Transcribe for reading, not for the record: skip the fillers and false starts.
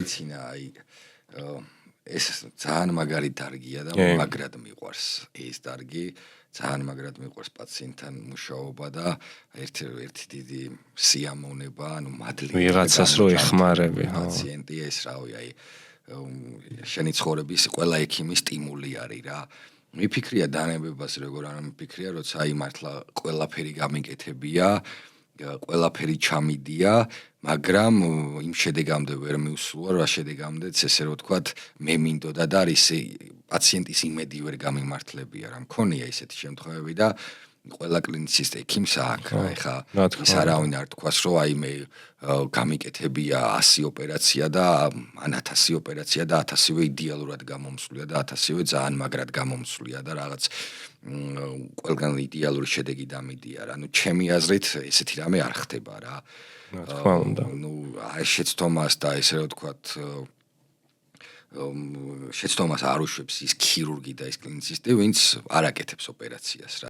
გაეცინა აი ეს ძალიან მაგარი დარგია და მაგრად მიყვარს ეს დარგი ძალიან მაგრად მიყვარს პაციენტთან მუშაობა და ერთი დიდი სიამოვნება ანუ მადლი ვიღაცას რო ეხმარები პაციენტი ეს რავი აი შენი ცხოვრების ყველა ექიმის სტიმული არის რა მიფიქრია დანებებას როგორ არ მიფიქრია როცა აი მართლა ყველაფერი გამიკეთებია ყველაფერი ჩამიდია მაგრამ იმ შედეგამდე ვერ მივსულა რა შედეგამდეც ესე რომ ვთქვათ მე მინდოდა და არის პაციენტის იმედი ვერ გამიმართლებია რა მქონია ისეთი შემთხვევები და ყველა კლინიცისტ ექიმს აქვს რა ეხა ის არავინ არ თქვას რომ აი მე გამიკეთებია 100 ოპერაცია და ან 1000 ოპერაცია და 1000-ვე იდეალურად გამომსვლია და 1000-ვე ძალიან მაგრად გამომსვლია და რაღაც ყველგან იდეალური შედეგი დამიდია რა. ნუ ჩემი აზრით ესეთი რამე არ ხდება რა. თქმა უნდა. ნუ აი შეცდომას და ესე რომ ვთქვათ შეცდომას არ უშვებს ის ქირურგი და ის კლინიცისტი, ვინც არ აკეთებს ოპერაციას რა.